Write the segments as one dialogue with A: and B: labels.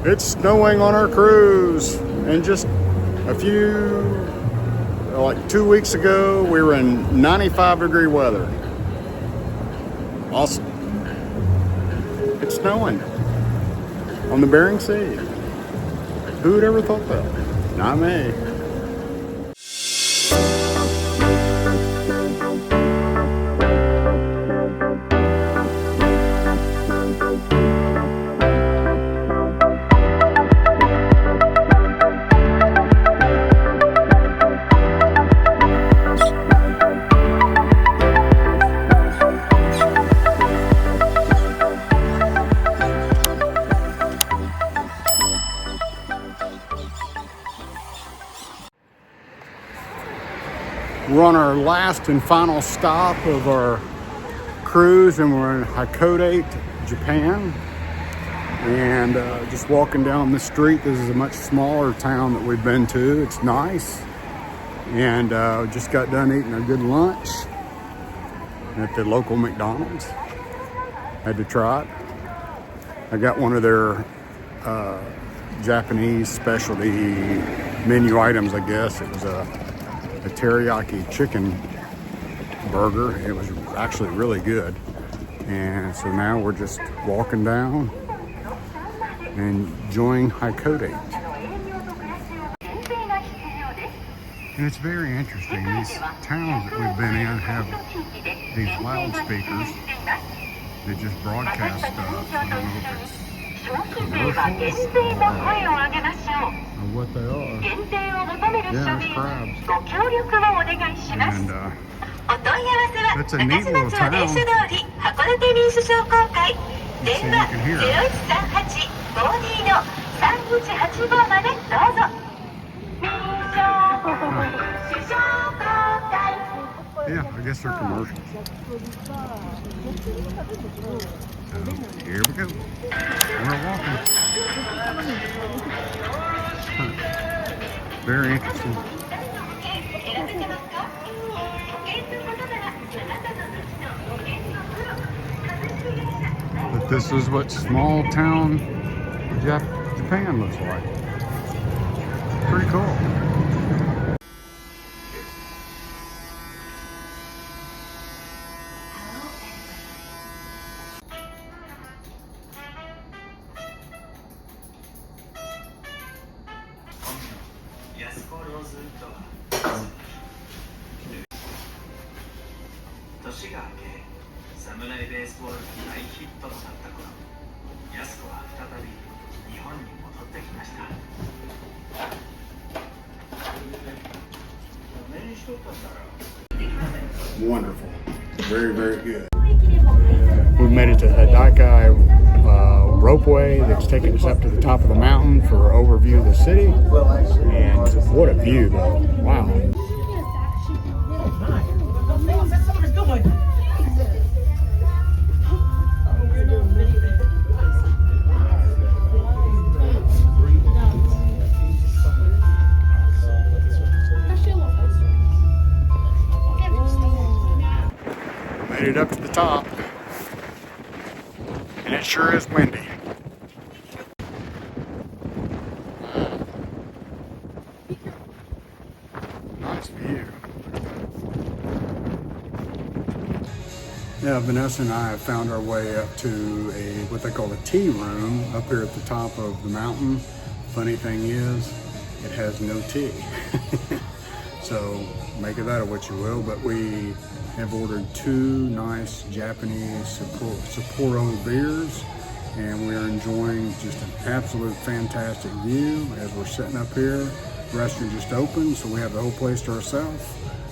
A: It's snowing on our cruise, and just a few, like 2 weeks ago, we were in 95-degree weather. Awesome. It's snowing on the Bering Sea. Who would ever thought that? Not me. We're on our last and final stop of our cruise, and we're in Hakodate, Japan. And just walking down the street, this is a much smaller town that we've been to. It's nice. And just got done eating a good lunch at the local McDonald's. Had to try it. I got one of their Japanese specialty menu items, I guess. It was a teriyaki chicken burger. It was actually really good. And so now we're just walking down and enjoying Hakodate. And it's very interesting. These towns that we've been in have these loudspeakers that just broadcast stuff. I don't know if it's commercials or what they are. Yeah, it's crabs. And it's a neat little town. Let's see if you can hear it. Yeah, I guess they're commercials. So, here we go. We're walking. Very interesting. But this is what small town Japan looks like. Pretty cool. Wonderful. Very, very good. We made it to Hakodate Ropeway that's taking us up to the top of the mountain for an overview of the city. And what a view, though. Wow. Made it up to the top, and it sure is windy. Nice view. Yeah, Vanessa and I have found our way up to what they call a tea room up here at the top of the mountain. Funny thing is, it has no tea. So make of that what you will, but we have ordered 2 nice Japanese Sapporo beers, and we are enjoying just an absolute fantastic view as we're sitting up here. The restaurant just opened, so we have the whole place to ourselves.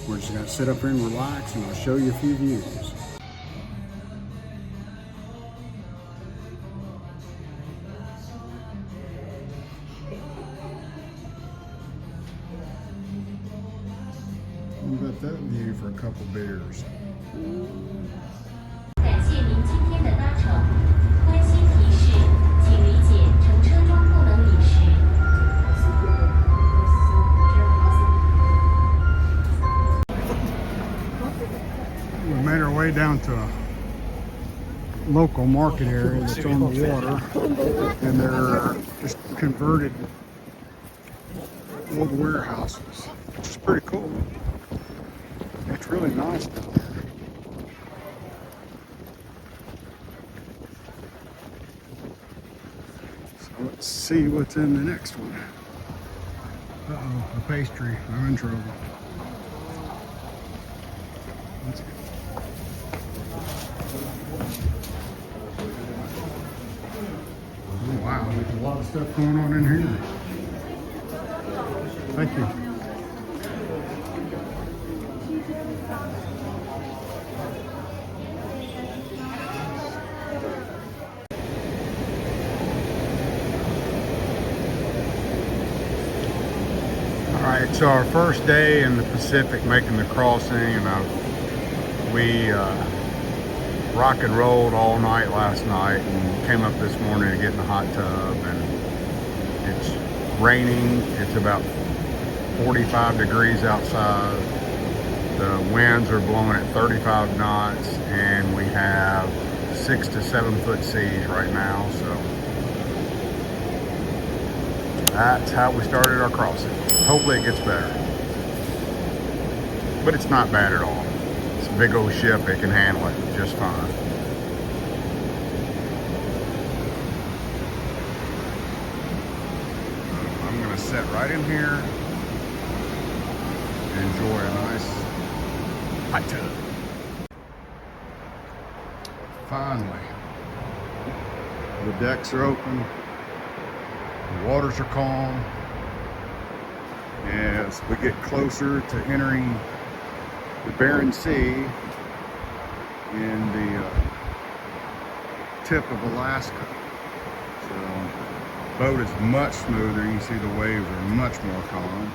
A: We're just gonna sit up here and relax, and I'll show you a few views. What about that view for a couple beers? We made our way down to a local market area that's on the water, and they're just converted old warehouses, which is pretty cool. It's really nice down there. So let's see what's in the next one. Uh-oh, a pastry. I'm in trouble. Let's go. Oh, wow, there's a lot of stuff going on in here. Thank you. Alright, so our first day in the Pacific making the crossing, and we rock and rolled all night last night and came up this morning to get in the hot tub, and it's raining. It's about 45 degrees outside. The winds are blowing at 35 knots, and we have 6 to 7 foot seas right now. So that's how we started our crossing. Hopefully it gets better, but it's not bad at all. It's a big old ship, it can handle it just fine. I'm gonna sit right in here and enjoy a nice hot tub. Finally, the decks are open, the waters are calm. As we get closer to entering the Bering Sea in the tip of Alaska. So the boat is much smoother. You can see the waves are much more calm.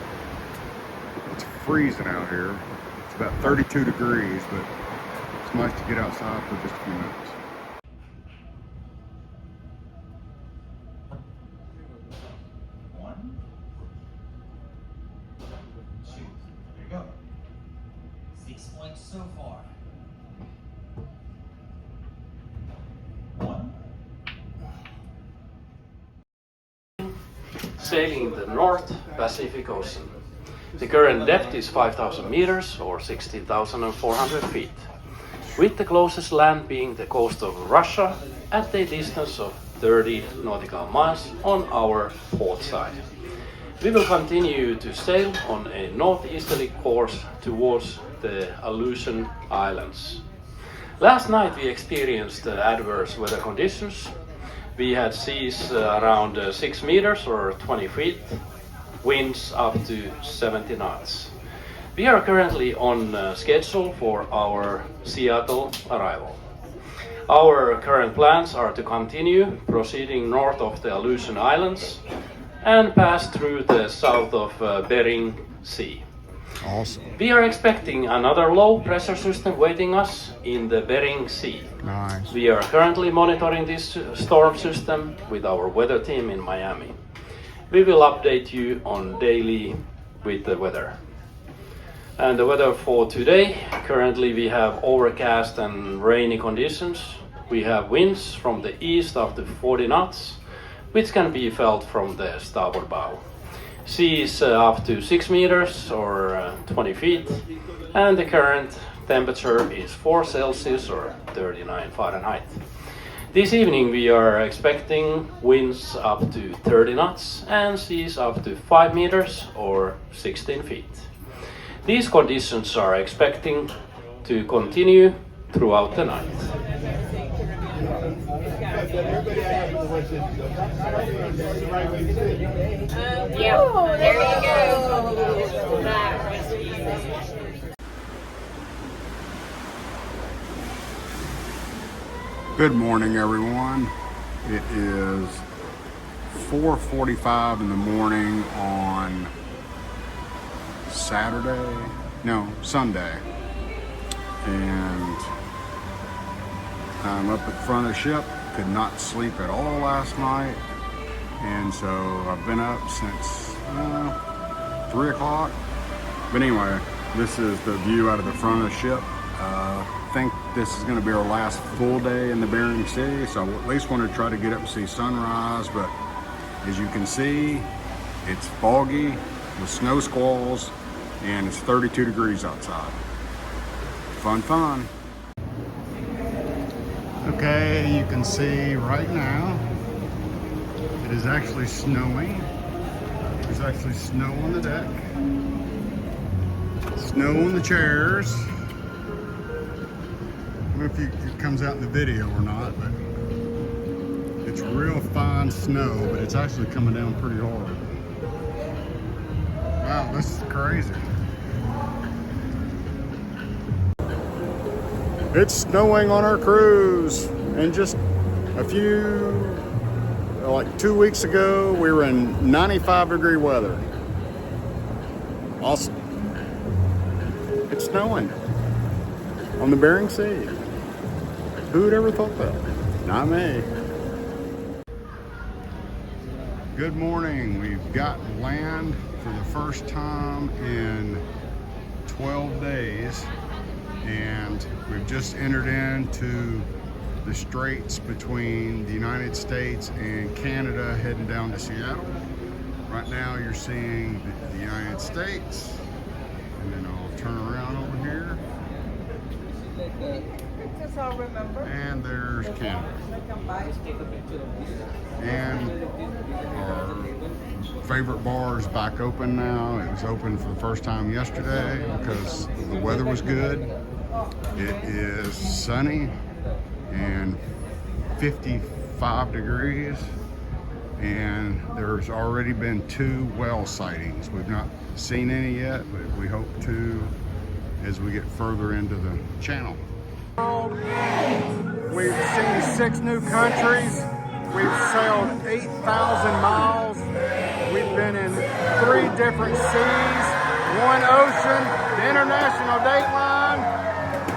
A: It's freezing out here. It's about 32 degrees, but it's nice to get outside for just a few minutes.
B: So far. Sailing the North Pacific Ocean. The current depth is 5,000 meters or 16,400 feet, with the closest land being the coast of Russia at a distance of 30 nautical miles on our port side. We will continue to sail on a northeasterly course towards the Aleutian Islands. Last night we experienced adverse weather conditions. We had seas around 6 meters or 20 feet, winds up to 70 knots. We are currently on schedule for our Seattle arrival. Our current plans are to continue proceeding north of the Aleutian Islands and pass through the south of Bering Sea.
A: Awesome.
B: We are expecting another low pressure system waiting us in the Bering Sea.
A: Nice.
B: We are currently monitoring this storm system with our weather team in Miami. We will update you on daily with the weather. And the weather for today, currently we have overcast and rainy conditions. We have winds from the east up to 40 knots, which can be felt from the starboard bow. Sea is up to 6 meters or 20 feet, and the current temperature is 4 Celsius or 39 Fahrenheit. This evening we are expecting winds up to 30 knots and seas up to 5 meters or 16 feet. These conditions are expecting to continue throughout the night.
C: Yeah, there you go.
A: Good morning, everyone. It is 4:45 in the morning on Sunday, and I'm up at the front of the ship. Could not sleep at all last night, and so I've been up since 3 o'clock. But anyway, this is the view out of the front of the ship. I think this is going to be our last full day in the Bering Sea, so I at least want to try to get up and see sunrise, but As you can see, it's foggy with snow squalls and it's 32 degrees outside. Fun, fun. Okay, you can see right now, it is actually snowing. There's actually snow on the deck, snow on the chairs. I don't know if it comes out in the video or not, but it's real fine snow, but it's actually coming down pretty hard. Wow, this is crazy. It's snowing on our cruise, and just a few, like 2 weeks ago, we were in 95-degree weather. Awesome. It's snowing on the Bering Sea. Who would ever thought that? Not me. Good morning. We've got land for the first time in 12 days, and we've just entered into the straits between the United States and Canada, heading down to Seattle. Right now you're seeing the United States, and then I'll turn around over here, and there's Canada. And our favorite bar is back open now. It was open for the first time yesterday because the weather was good. It is sunny and 55 degrees, and there's already been 2 whale sightings. We've not seen any yet, but we hope to as we get further into the channel. We've seen 6 new countries. We've sailed 8,000 miles. We've been in 3 different seas, 1 ocean, the international date line,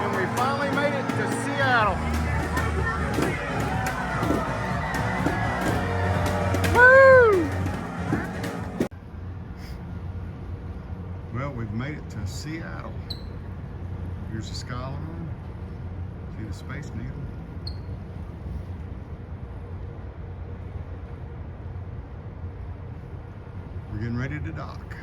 A: and we finally made it to Seattle. Woo! Well, we've made it to Seattle. Here's the skyline. See the Space Needle. We're getting ready to dock.